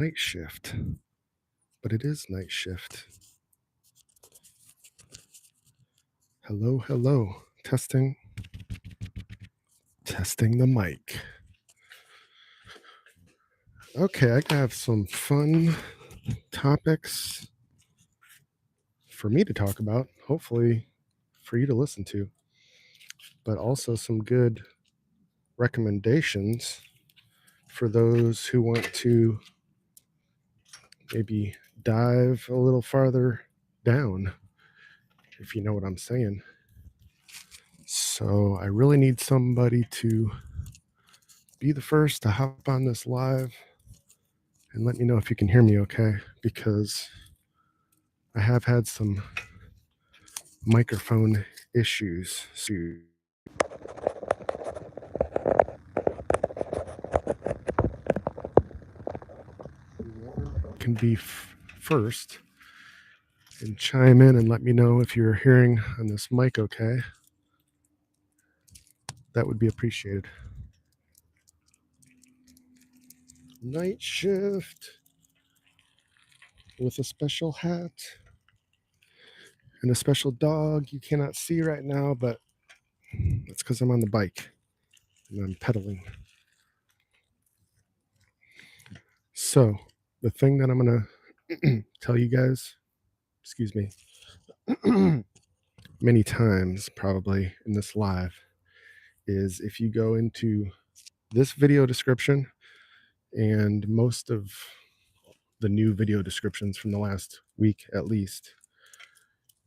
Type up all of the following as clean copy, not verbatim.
night shift, but it is night shift. Hello, hello. Testing the mic. Okay, I have some fun topics for me to talk about, hopefully for you to listen to, but also some good recommendations for those who want to maybe dive a little farther down, if you know what I'm saying. So I really need somebody to be the first to hop on this live and let me know if you can hear me okay, because I have had some microphone issues. So whoever can be first and chime in and let me know if you're hearing on this mic okay, that would be appreciated. Night shift with a special hat and a special dog you cannot see right now, but that's because I'm on the bike and I'm pedaling. So the thing that I'm going to tell you guys, excuse me, many times probably in this live, is if you go into this video description and most of the new video descriptions from the last week at least,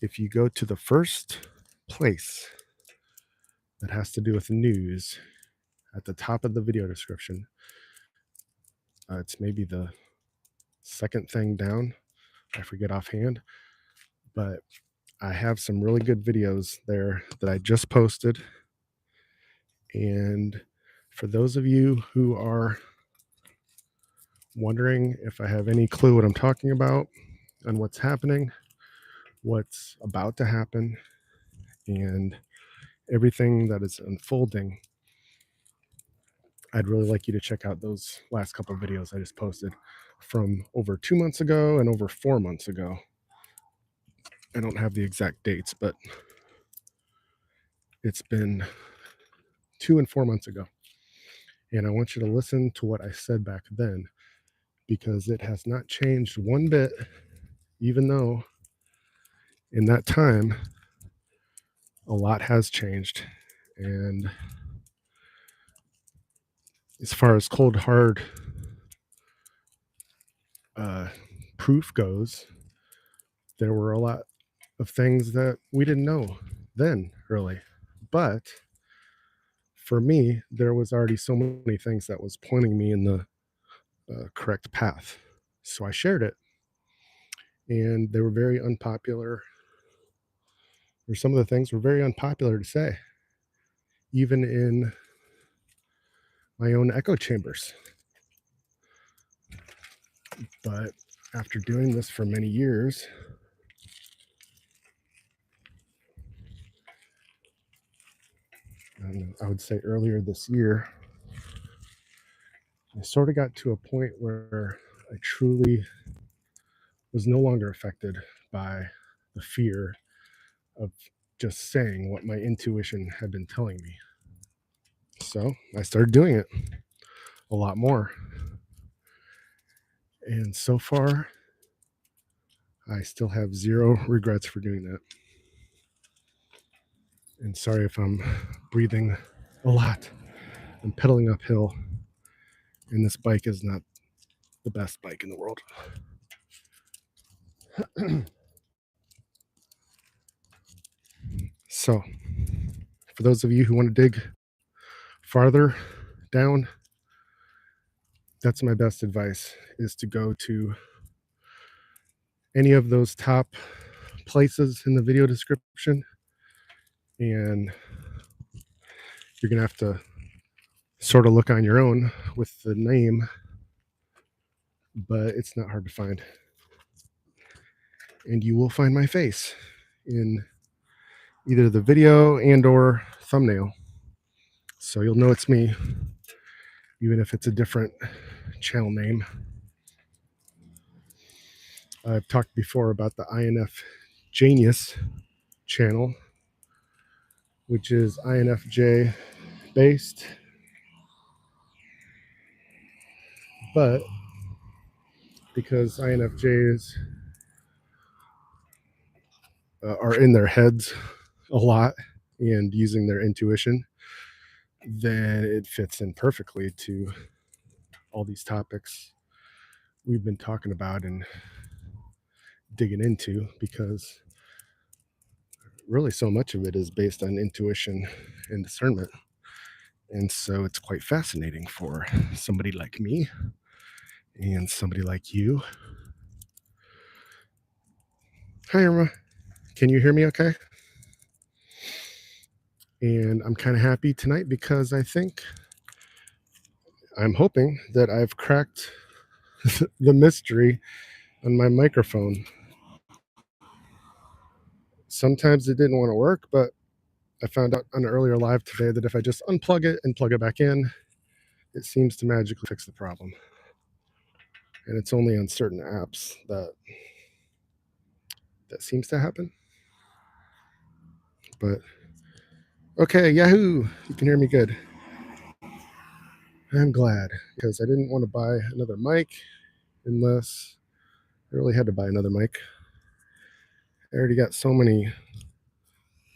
if you go to the first place that has to do with news at the top of the video description, it's maybe the second thing down, I forget offhand, but I have some really good videos there that I just posted. And for those of you who are wondering if I have any clue what I'm talking about and what's happening, what's about to happen, and everything that is unfolding, I'd really like you to check out those last couple of videos I just posted from over 2 months ago and over 4 months ago. I don't have the exact dates, but it's been 2 and 4 months ago. And I want you to listen to what I said back then, because it has not changed one bit, even though in that time a lot has changed. And as far as cold hard proof goes, there were a lot of things that we didn't know then, really. But for me, there was already so many things that was pointing me in the correct path. So I shared it. And they were very unpopular, or some of the things were very unpopular to say, even in my own echo chambers. But after doing this for many years, and I would say earlier this year, I sort of got to a point where I truly was no longer affected by the fear of just saying what my intuition had been telling me. So I started doing it a lot more. And so far, I still have zero regrets for doing that. And sorry if I'm breathing a lot. I'm pedaling uphill, and this bike is not the best bike in the world. So, for those of you who want to dig farther down, that's my best advice, is to go to any of those top places in the video description, and you're going to have to sort of look on your own with the name, but it's not hard to find. And you will find my face in either the video and or thumbnail. So you'll know it's me, even if it's a different channel name. I've talked before about the 𝐈'𝐯𝐞 channel, which is INFJ based, but because INFJs are in their heads a lot and using their intuition, then it fits in perfectly to all these topics we've been talking about and digging into, because really so much of it is based on intuition and discernment. And so it's quite fascinating for somebody like me and somebody like you. Hi, Irma. Can you hear me okay? And I'm kind of happy tonight because I'm hoping that I've cracked the mystery on my microphone. Sometimes it didn't want to work, but I found out on an earlier live today that if I just unplug it and plug it back in, it seems to magically fix the problem. And it's only on certain apps that seems to happen. But okay, Yahoo! You can hear me good. I'm glad, because I didn't want to buy another mic unless I really had to buy another mic. I already got so many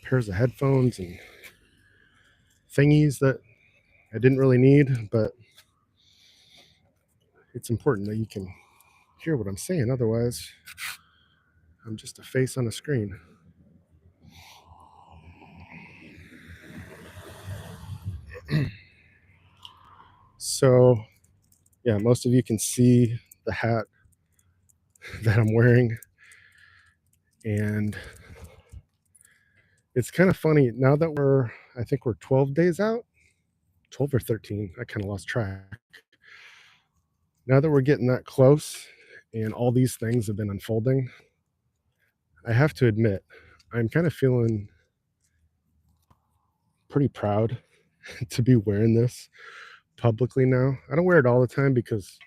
pairs of headphones and thingies that I didn't really need, but it's important that you can hear what I'm saying. Otherwise, I'm just a face on a screen. So, yeah, most of you can see the hat that I'm wearing. And it's kind of funny now that I think we're 12 days out, 12 or 13. I kind of lost track. Now that we're getting that close and all these things have been unfolding, I have to admit, I'm kind of feeling pretty proud to be wearing this publicly now. I don't wear it all the time because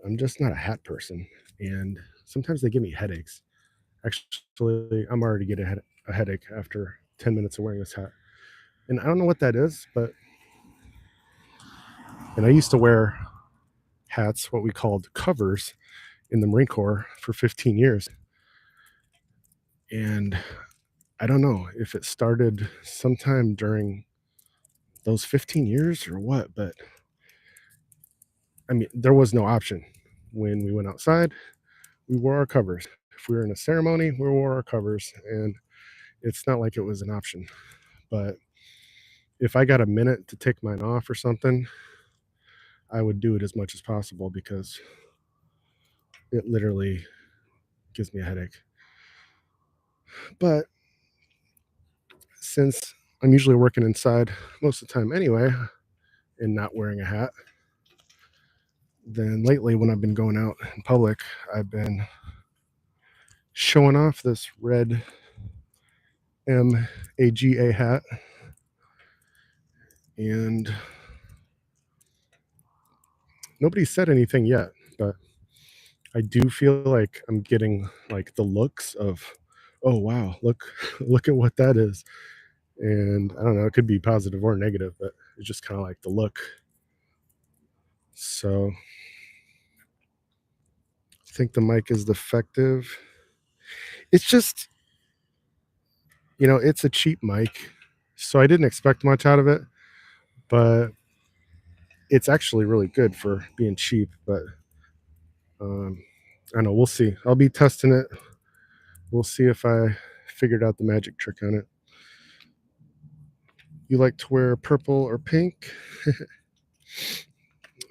I'm just not a hat person, and sometimes they give me headaches. Actually, I'm already getting a headache after 10 minutes of wearing this hat. And I don't know what that is, and I used to wear hats, what we called covers, in the Marine Corps for 15 years. And I don't know if it started sometime during those 15 years or what, but I mean, there was no option. When we went outside, we wore our covers. If we were in a ceremony, we wore our covers, and it's not like it was an option. But if I got a minute to take mine off or something, I would do it as much as possible because it literally gives me a headache. But since I'm usually working inside most of the time anyway and not wearing a hat, then lately when I've been going out in public, I've been showing off this red 𝐸𝐷𝐴 hat. And nobody said anything yet, but I do feel like I'm getting like the looks of, oh wow, look at what that is. And I don't know, it could be positive or negative, but it's just kind of like the look. So I think the mic is defective. It's just, it's a cheap mic, so I didn't expect much out of it, but it's actually really good for being cheap. But I don't know, we'll see. I'll be testing it. We'll see if I figured out the magic trick on it. You like to wear purple or pink?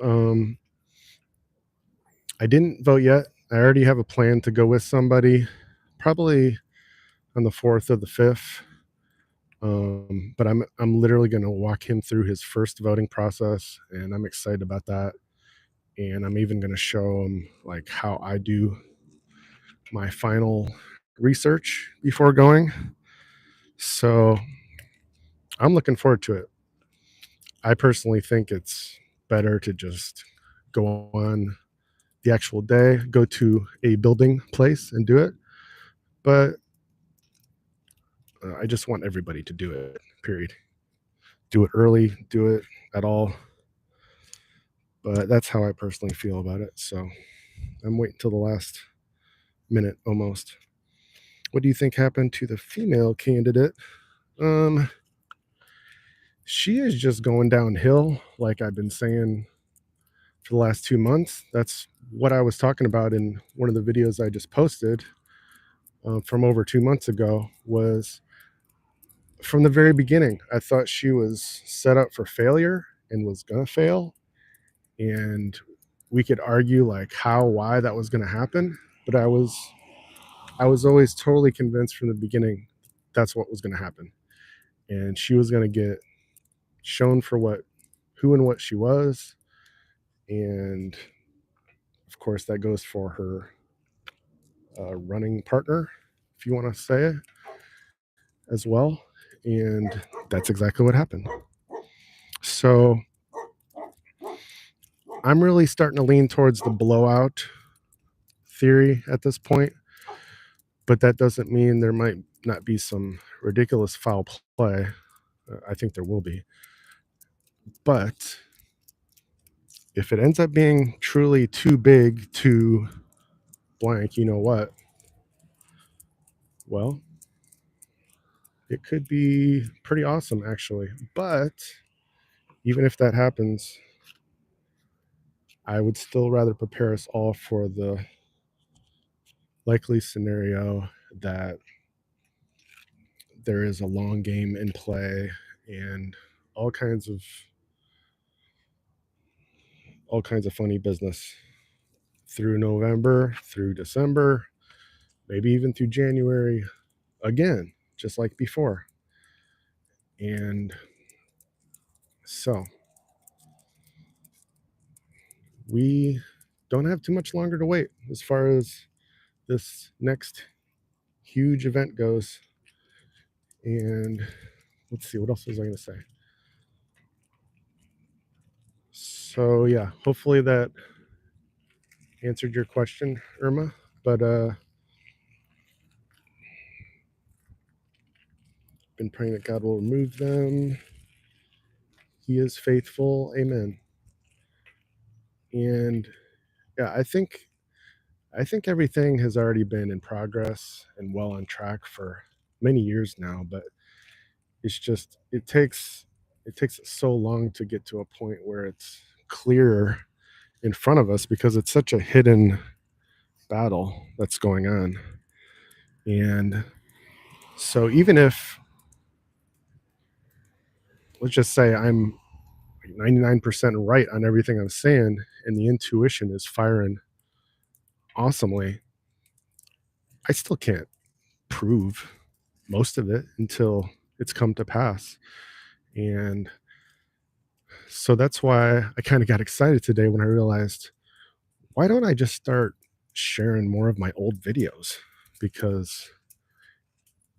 I didn't vote yet. I already have a plan to go with somebody, probably on the 4th or the 5th. But I'm literally going to walk him through his first voting process, and I'm excited about that. And I'm even going to show him like how I do my final research before going. So I'm looking forward to it. I personally think it's better to just go on the actual day, go to a building place and do it. But I just want everybody to do it, period. Do it early, do it at all. But that's how I personally feel about it. So I'm waiting till the last minute almost. What do you think happened to the female candidate? She is just going downhill, like I've been saying for the last 2 months. That's what I was talking about in one of the videos I just posted from over 2 months ago. Was from the very beginning, I thought she was set up for failure and was gonna fail, and we could argue like how, why that was gonna happen, but I was always totally convinced from the beginning that's what was gonna happen, and she was gonna get shown for who and what she was. And of course that goes for her running partner, if you want to say it, as well. And that's exactly what happened. So I'm really starting to lean towards the blowout theory at this point, but that doesn't mean there might not be some ridiculous foul play. I think there will be. But if it ends up being truly too big to blank, you know what? Well, it could be pretty awesome, actually. But even if that happens, I would still rather prepare us all for the likely scenario that there is a long game in play and all kinds of funny business through November, through December, maybe even through January again, just like before. And so we don't have too much longer to wait as far as this next huge event goes. And let's see, what else was I going to say? So yeah, hopefully that answered your question, Irma. But been praying that God will remove them. He is faithful. Amen. And yeah, I think everything has already been in progress and well on track for many years now, but it's just it takes so long to get to a point where it's clear in front of us because it's such a hidden battle that's going on. And so even if, let's just say I'm 99% right on everything I'm saying and the intuition is firing awesomely, I still can't prove most of it until it's come to pass. And so that's why I kind of got excited today when I realized, why don't I just start sharing more of my old videos? Because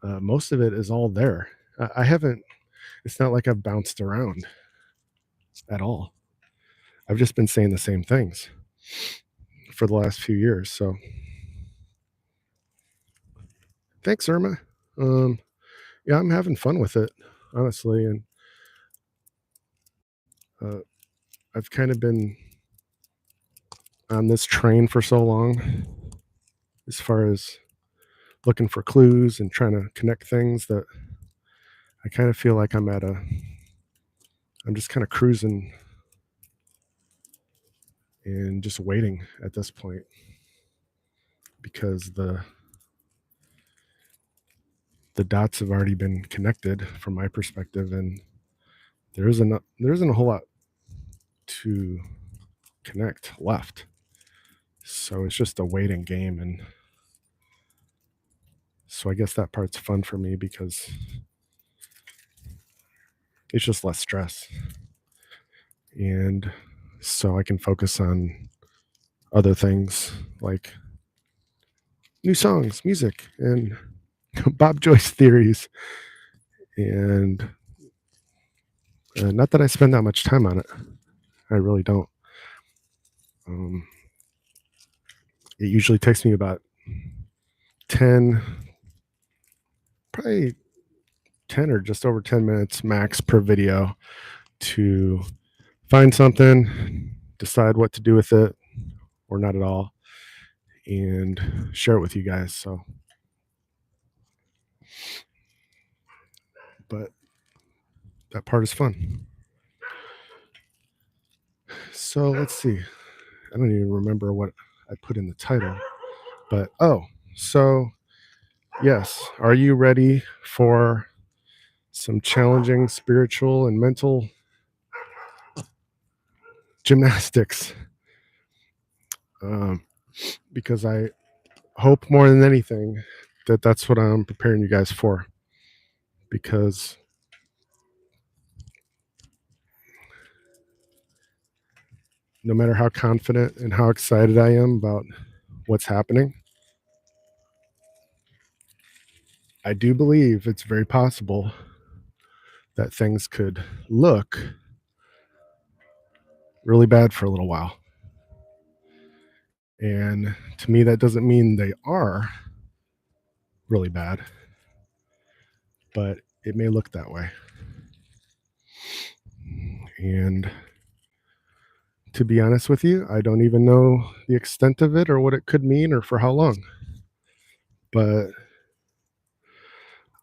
most of it is all there. I haven't, it's not like I've bounced around at all. I've just been saying the same things for the last few years. So thanks, Irma. Yeah, I'm having fun with it, honestly. And I've kind of been on this train for so long as far as looking for clues and trying to connect things that I kind of feel like I'm just kind of cruising and just waiting at this point, because the dots have already been connected from my perspective, and there isn't a whole lot to connect left. So it's just a waiting game. And so I guess that part's fun for me because it's just less stress. And so I can focus on other things like new songs, music, and Bob Joyce theories. And not that I spend that much time on it. I really don't. It usually takes me about 10, probably 10 or just over 10 minutes max per video to find something, decide what to do with it or not at all, and share it with you guys. So, but that part is fun. So let's see. I don't even remember what I put in the title, but so yes, are you ready for some challenging spiritual and mental gymnastics? Because I hope more than anything that that's what I'm preparing you guys for, because no matter how confident and how excited I am about what's happening, I do believe it's very possible that things could look really bad for a little while. And to me, that doesn't mean they are really bad, but it may look that way. And to be honest with you, I don't even know the extent of it or what it could mean or for how long. But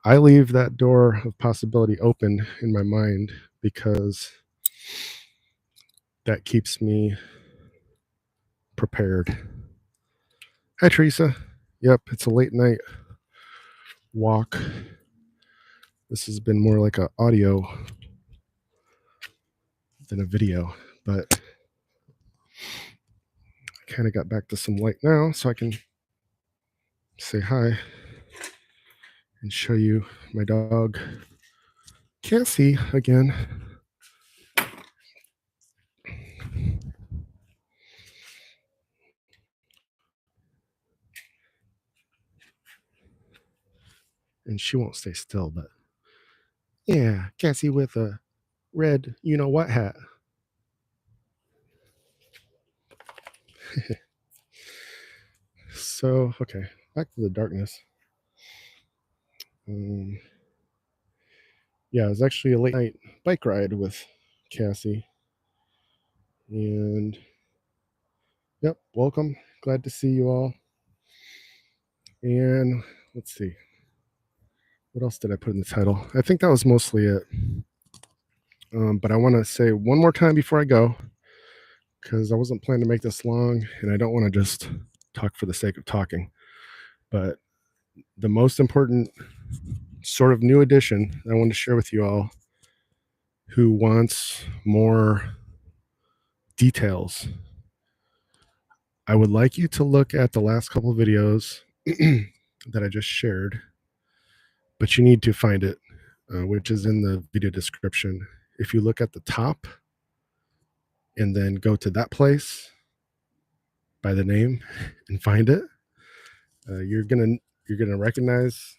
I leave that door of possibility open in my mind because that keeps me prepared. Hi, Teresa. Yep, it's a late night walk. This has been more like an audio than a video, but I kind of got back to some light now, so I can say hi and show you my dog Cassie again. And she won't stay still, but yeah, Cassie with a red you know what hat. So, okay, back to the darkness. Yeah, it was actually a late night bike ride with Cassie. And yep, welcome. Glad to see you all. And let's see. What else did I put in the title? I think that was mostly it. But I want to say one more time before I go, because I wasn't planning to make this long and I don't want to just talk for the sake of talking. But the most important sort of new addition I want to share with you all who wants more details, I would like you to look at the last couple of videos that I just shared, but you need to find it, which is in the video description. If you look at the top and then go to that place by the name and find it, you're gonna recognize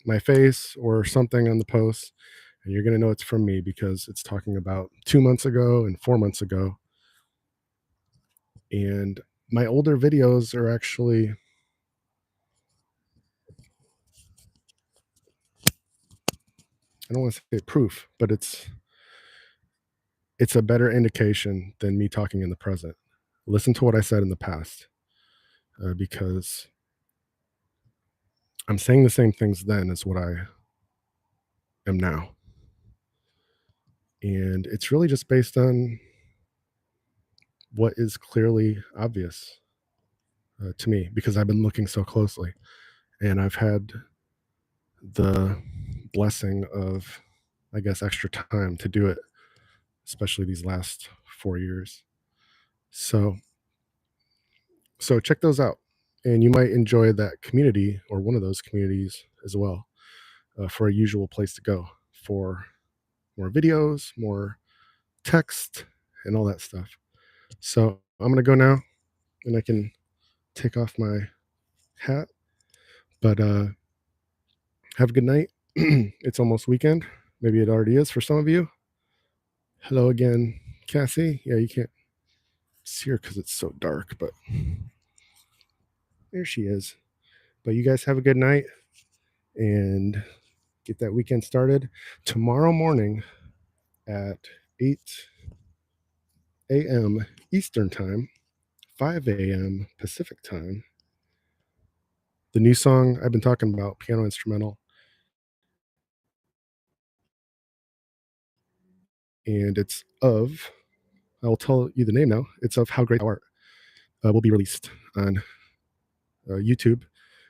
my face or something on the post, and you're gonna know it's from me because it's talking about 2 months ago and 4 months ago. And my older videos are actually, I don't want to say proof, but it's a better indication than me talking in the present. Listen to what I said in the past, because I'm saying the same things then as what I am now. And it's really just based on what is clearly obvious to me, because I've been looking so closely and I've had the blessing of, I guess, extra time to do it, especially these last 4 years. So check those out, and you might enjoy that community or one of those communities as well, for a usual place to go for more videos, more text, and all that stuff. So I'm gonna go now, and I can take off my hat. But have a good night. It's almost weekend. Maybe it already is for some of you. Hello again, Cassie. Yeah, you can't see her because it's so dark, but There she is. But you guys have a good night and get that weekend started. Tomorrow morning at 8 a.m. Eastern Time, 5 a.m. Pacific Time, the new song I've been talking about, piano instrumental, and I'll tell you the name now. It's of How Great Thou Art. Will be released on YouTube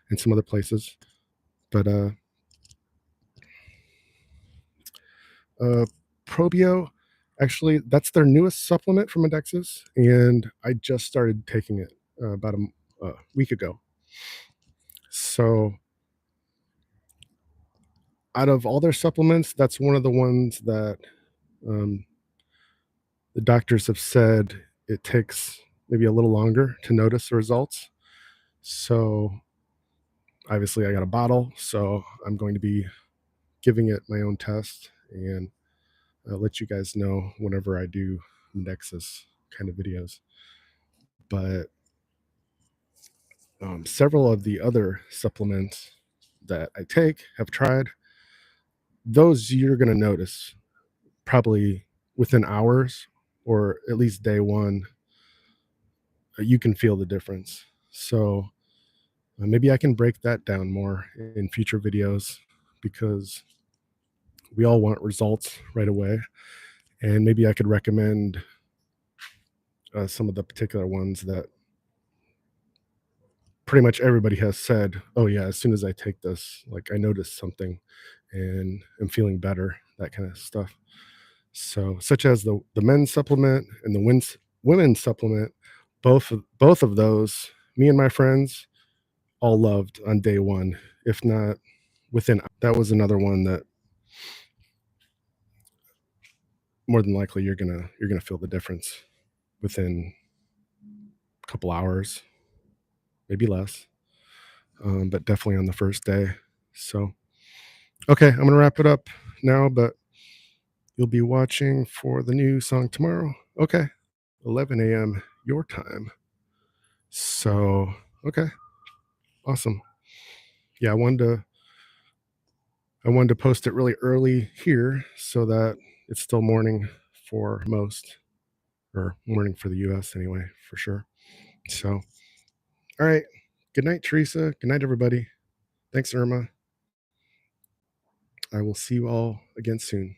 and some other places. But Probio, actually, that's their newest supplement from Indexes, and I just started taking it about a week ago. So out of all their supplements, that's one of the ones that um, the doctors have said it takes maybe a little longer to notice the results. So obviously I got a bottle, so I'm going to be giving it my own test, and I'll let you guys know whenever I do Nexus kind of videos. But several of the other supplements that I take, have tried, those you're going to notice probably within hours or at least day one. You can feel the difference. So maybe I can break that down more in future videos, because we all want results right away. And maybe I could recommend some of the particular ones that pretty much everybody has said, oh yeah, as soon as I take this, like I noticed something and I'm feeling better, that kind of stuff. So such as the men's supplement and the women's supplement, both of those, me and my friends all loved on day one, if not within. That was another one that more than likely you're gonna feel the difference within a couple hours, maybe less, but definitely on the first day. So okay, I'm gonna wrap it up now, but you'll be watching for the new song tomorrow. Okay, 11 a.m. your time. So okay, awesome. Yeah, I wanted to post it really early here so that it's still morning for most, or morning for the US anyway, for sure. So, all right. Good night, Teresa. Good night, everybody. Thanks, Irma. I will see you all again soon.